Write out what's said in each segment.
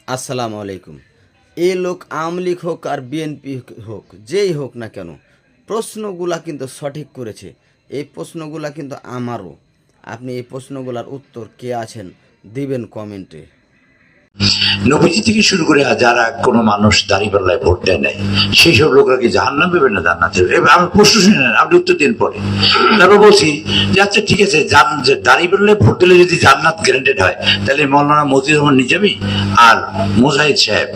আসসালামু আলাইকুম। এই লোক আওয়ামী লীগ হোক আর বিএনপি হোক, যেই হোক না কেন, প্রশ্নগুলা কিন্তু সঠিক করেছে। এই প্রশ্নগুলা কিন্তু আমারও। আপনি এই প্রশ্নগুলার উত্তর কে আছেন দিবেন কমেন্টে। নবীজি থেকে শুরু করে যারা কোনো মানুষ দাঁড়িপাল্লায় ভোট দেয় নাই সেই সব লোকরা কি জাহান্নাম পাবে না জান্নাতে? আমি প্রশ্ন শুনে নেন, আপনি উত্তর দিন পরে। তারপর বলছি যে আচ্ছা ঠিক আছে, দাঁড়িপাল্লায় ভোট দিলে যদি জান্নাত গ্যারান্টেড হয় তাহলে মৌলানা মতিউর রহমান নিজামী আর মুজাহিদ সাহেব,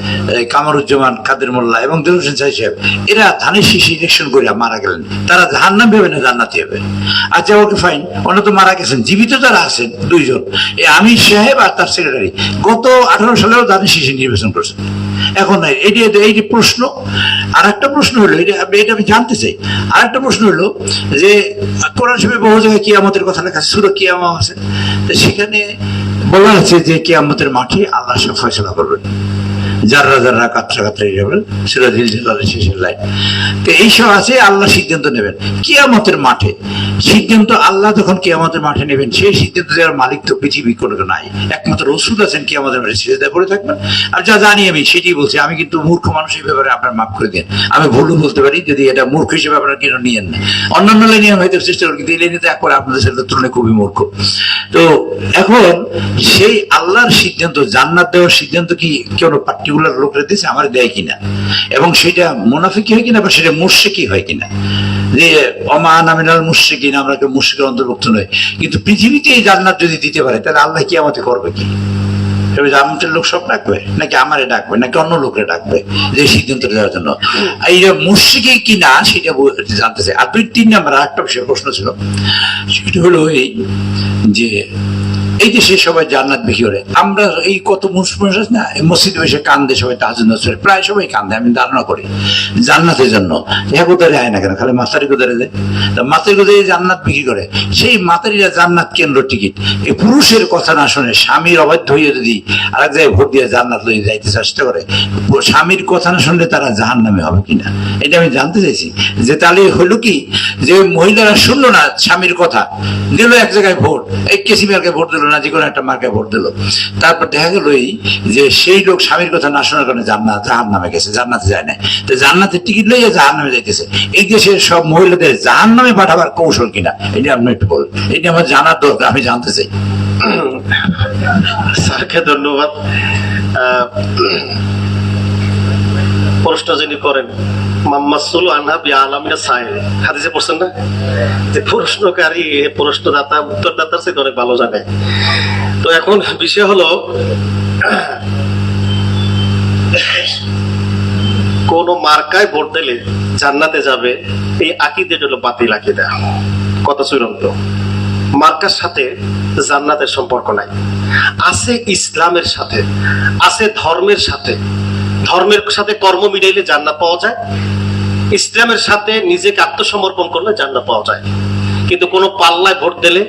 কামরুজ্জামান কাদের মোল্লা এবং দেলোয়ার হোসেন সাহেব এরা ধানের শীষে ইলেকশন করে মারা গেলেন, তারা জাহান্নাম পাবে না জান্নাতি হবে? আচ্ছা ওকে ফাইন, ওরা তো মারা গেছেন, জীবিত যারা আছেন দুইজন, আমির সাহেব আর তার সেক্রেটারি গত 18 সালেও ধানের শীষে নির্বাচন করছেন। এখন এই যে প্রশ্ন। আর একটা প্রশ্ন হলো, এটা আমি জানতে চাই, আর একটা প্রশ্ন হলো যে কোরআন শরীফে বহু জায়গায় কিয়ামতের কথা লেখা, সূরা কিয়ামত আছে, সেখানে বলা আছে যে কিয়ামতের মাঠে আল্লাহ সব ফয়সালা করবেন, যাররা যাররা কাতরা কাতরা যাবেন, সেটা দিল জালালের শেষের লাইন। তো এইসব আছে, আল্লাহ সিদ্ধান্ত নেবেন কিয়ামতের মাঠে। সিদ্ধান্ত আল্লাহ যখন কিয়ামতের মাঠে নেবেন, সেই সিদ্ধান্ত দেওয়ার মালিক তো পৃথিবী কোনো নাই, একমাত্র রসুল আছেন কিয়ামতের মাঠে সিজদায় পড়ে থাকবেন। আর যা জানি আমি সেটাই বলছি, আমি কিন্তু মূর্খ মানুষ, এই ব্যাপারে আপনার মাফ করে দেন, আমি ভুলও বলতে পারি, যদি এটা মূর্খ হিসেবে আপনারা কেন নিয়েন না। অন্যান্য লাইনে আমি হয়তো চেষ্টা করি, কিন্তু এই লাইনে তো একবার আপনাদের সাথে তুলনায় খুবই মূর্খ। তো এখন সেই আল্লাহর সিদ্ধান্ত, জান্নাত দেওয়ার সিদ্ধান্ত কি কোনো পার্টিকুলার লোকরা দিয়েছে, আমার দেয় কিনা, এবং সেটা মুনাফিকি হয় কিনা বা সেটা মুশরিকি হয় কিনা, যে ওমান আমিনাল মুশরিকিন, আমরা কেউ মুশরিকের অন্তর্ভুক্ত নয়, কিন্তু পৃথিবীতে এই জান্নাত যদি দিতে পারে তাহলে আল্লাহ কিয়ামতে করবে কি? জান্নাতের লোক সব ডাকবে নাকি আমারে ডাকবে নাকি অন্য লোকরে ডাকবে যে সিদ্ধান্ত দেওয়ার জন্য? এইটা মুশরিকি কিনা সেটা জানতে চাই। আর 2-3 নাম্বার একটা বিষয় প্রশ্ন ছিল, সেটা হলো এই যে এই দেশে সবাই জান্নাত বিক্রি করে, আমরা এই কত মানুষ আছে না মসজিদে বসে কান্দে, সবাই তাহাজ্জুদ নামাজ পড়ে, প্রায় সবাই কান্দে, আমি ধারণা করি জান্নাতের জন্য। কোথায় হয় না কেন, খালি মাতারি কোথায় যায়, মাতারি কোথায় জান্নাত বিক্রি করে, সেই মাতারিরা জান্নাত কেন্দ্র টিকিট। এই পুরুষের কথা না শুনে স্বামীর অবাধ্য হয়ে যদি আরেক জায়গায় ভোট দিয়ে জান্নাত লইয়ে যাইতে চেষ্টা করে, স্বামীর কথা না শুনলে তারা জাহান্নামে হবে কিনা, এটা আমি জানতে চাইছি। যে তাহলে হলো কি, যে মহিলারা শুনলো না স্বামীর কথা, দিল এক জায়গায় ভোট, এই কেসি মার্কে ভোট দিল না, যে কোনো একটা মার্কে ভোট দিল, তারপর দেখা গেল এই যে সেই লোক স্বামীর কথা না শোনার কারণে জাহান্নামে গেছে, জান্নাতে যায় না। তো জান্নাতের টিকিট লইয়া জাহান্নামে যাইতেছে। এই দেশের সব মহিলাদের জাহান্নামে পাঠাবার কৌশল কিনা, এটা আপনি একটু বলুন, এটা আমার জানার দরকার, আমি জানতে চাই। স্যারকে ধন্যবাদ। প্রশ্ন যিনি করেন মাম্মাসুল আনহা বিআলামিনা সাইল, হাদিসে পড়ছেন না যে প্রশ্নকারী প্রশ্নদাতা উত্তরদাতার চেয়ে অনেক ভালো জানে। তো এখন বিষয় হলো, কোন মার্কায় ভোট দিলে জান্নাতে যাবে, এই আকীদা হলো বাতিল আকীদা, কথা চূড়ান্ত। মার্কার সাথে জান্নাতের সম্পর্ক নাই, আছে ইসলামের সাথে, আছে ধর্মের সাথে। ধর্মের সাথে কর্ম মিলাইলে জান্নাত পাওয়া যায়, ইসলামের সাথে নিজেকে আত্মসমর্পণ করলে জান্নাত পাওয়া যায়। কিন্তু কোনো পাল্লায় ভোট দিলে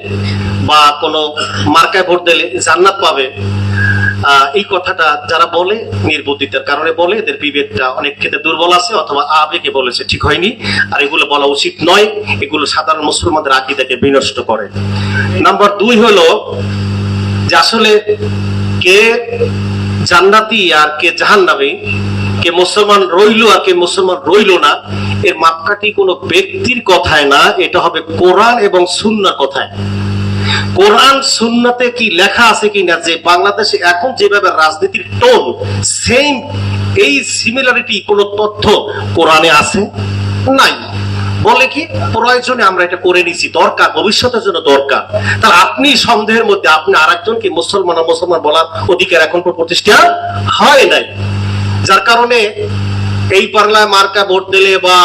বা কোনো মার্কায় ভোট দিলে জান্নাত পাবে, এই কথাটা যারা বলে নির্বুদ্ধিতার কারণে বলে, এদের বিবেকটা অনেক ক্ষেত্রে দুর্বল আছে, অথবা আবেগে বলেছে, ঠিক হয়নি। আর এগুলো বলা উচিত নয়, এগুলো সাধারণ মুসলমানদের আকীদাকে বিনষ্ট করে। নাম্বার 2 হলো যে আসলে কে জান্নাতি আর কে জাহান্নামী, কে মুসলমান রইল আর কে মুসলমান রইল না, এর মাপকাঠি কোনো ব্যক্তির কথায় না, এটা হবে কোরআন এবং সুন্নাহর কথায়। কোরআন সুন্নাতে কি লেখা আছে কিনা, যে বাংলাদেশে এখন যেভাবে রাজনীতির টোন সেম, এই সিমিলারিটি কোন তথ্য কোরআনে আছে নাই। বলে কি প্রয়োজনে আমরা এটা করে নিছি, দরকার, ভবিষ্যতের জন্য দরকার। তাহলে আপনি সন্দেহের মধ্যে আপনি আরেকজনকে মুসলমান বলার অধিকার এখন প্রতিষ্ঠা হয় নাই, যার কারণে এই পাল্লায় মার্কা ভোট দিলে বা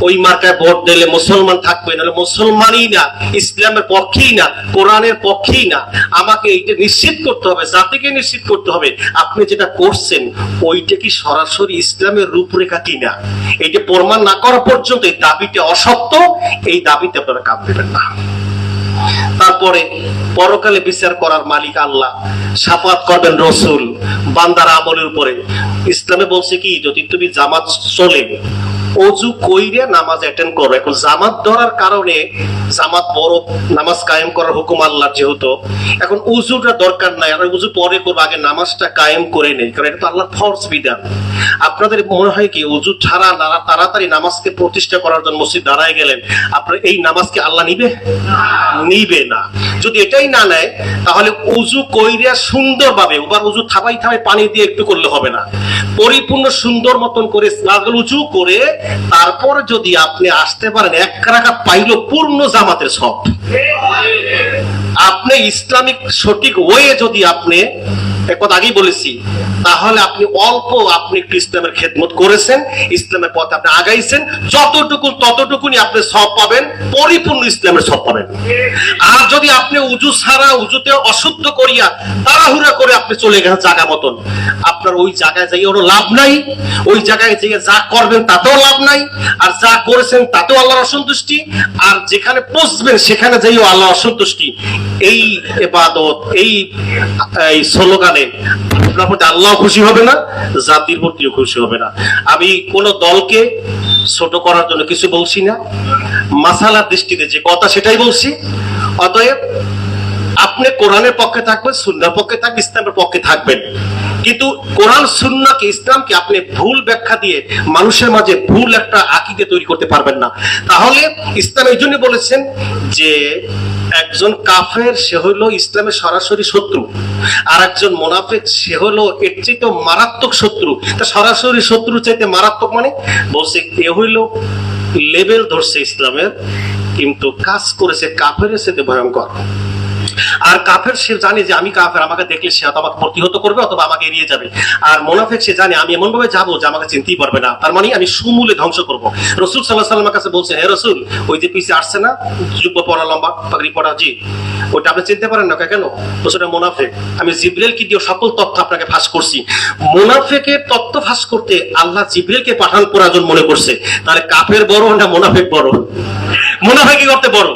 ওই মার্কায় ভোট দিলে মুসলমান থাকবে, নাহলে মুসলমানই না, ইসলামের পক্ষেই না, কোরআনের পক্ষেই না। আমাকে এইটা নিশ্চিত করতে হবে, জাতিকে নিশ্চিত করতে হবে আপনি যেটা করছেন ওইটা কি সরাসরি ইসলামের রূপরেখা কিনা। এইটা প্রমাণ না করা পর্যন্ত এই দাবিটা অসত্য, এই দাবিতে আপনারা কাম দেবেন না। তারপরে পরকালে বিচার করার মালিক আল্লাহ, শাফাত করবেন রসুল বান্দার আমলের উপরে। ইসলামে বলছে কি, যদি তুমি জামাত চলে অজু কইরে নামাজ অ্যাটেন্ড করো। এখন জামাত ধরার কারণে জামাত বড় নামাজ কায়েম করার হুকুম আল্লাহ যেহেতু, এখন উজুটা দরকার নাই, আর উজু পরে করবো, আগে নামাজটা কায়েম করে নেই, কারণ এটা তো আল্লাহর ফরজ বিধান। আপনাদের মনে হয় কি উজু ছাড়া তাড়াতাড়ি নামাজকে প্রতিষ্ঠা করার জন্য মসজিদ দাঁড়ায় গেলেন, আপনার এই নামাজকে আল্লাহ নিবে? নিবে না। যদি এটাই না নেয় তাহলে উজু কইরা সুন্দরভাবে, ওবার উজু থাবাই থাবাই পানি দিয়ে একটু করলে হবে না, পরিপূর্ণ সুন্দর মতন করে উজু করে তারপর যদি আপনি আসতে পারেন, এক রাকাত পাইলো পূর্ণ জামাতের সব। আপনি ইসলামিক সঠিক ওয়ে যদি আপনি, কথা আগেই বলেছি, তাহলে আপনি অল্প আপনি একটু ইসলামের খেদমত করেছেন, ইসলামের পথে আপনি আগাইছেন, যতটুকু ততটুকুনি আপনি সব পাবেন, পরিপূর্ণ ইসলামের সব পাবেন। আর যদি আপনি উজু ছাড়া, উজুতে অশুদ্ধ করিয়া তাড়াহুড়া করে আপনি চলে গেছেন জায়গা মতন, আপনার ওই জায়গায় যাই ওর লাভ নাই, ওই জায়গায় যে যা করবেন তাতেও লাভ নাই, আর যা করেছেন তাতেও আল্লাহর অসন্তুষ্টি, আর যেখানে পৌঁছবেন সেখানে যাইও আল্লাহ অসন্তুষ্টি। এই ইবাদত, এই স্লোগানে আপনার প্রতি আল্লাহ খুশি হবে না, জাতির প্রতিও খুশি হবে না। আমি কোন দলকে ছোট করার জন্য কিছু বলছি না, মাসালার দৃষ্টিতে যে কথা সেটাই বলছি। অতএব আপনি কোরআনের পক্ষে থাকবেন, সুন্নাহর পক্ষে থাকবেন, ইসলামের পক্ষে থাকবেন, কিন্তু কোরআন সুন্নাহকে, ইসলামকে আপনি ভুল ব্যাখ্যা দিয়ে মানুষের মাঝে ভুল একটা আকীদা তৈরি করতে পারবেন না। তাহলে ইসলাম এই জন্য বলেছেন যে একজন কাফের সে হইলো ইসলামের সরাসরি শত্রু, আর একজন মুনাফিক সে হলো এর চাইতে মারাত্মক শত্রু। তা সরাসরি শত্রু চাইতে মারাত্মক মানে বলছে এ হইলো লেভেল ধরছে ইসলামের, কিন্তু কাজ করেছে কাফেরের সাথে ভয়ঙ্কর। আর কাফের সে জানে যে আমি কাফের, আমাকে দেখলে সে আমাকে প্রতিহত করবে অথবা আমাকে এড়িয়ে যাবে। আর মুনাফিক সে জানে আমি এমন ভাবে যাবো যে আমাকে চিনতেই পারবে না, তার মানে আমি সমূলে ধ্বংস করবো। রাসূল সাল্লাল্লাহু আলাইহি ওয়াসাল্লামের কাছে বলছেন, হে রাসূল, ওই যে পিছে আসছে না জুব্বা পরা, লম্বা পাগড়ি পরা, জি ওটা আপনি চিনতে পারেন না কেন? ওটা মুনাফিক। আমি জিবরিলকে দিয়ে সকল তথ্য আপনাকে ফাঁস করছি। মুনাফিকের তথ্য ফাঁস করতে আল্লাহ জিবরিলকে পাঠান প্রয়োজন মনে করছে, তাহলে কাফের বড় না মুনাফিক বড়? মুনাফিক কি করতে বড়?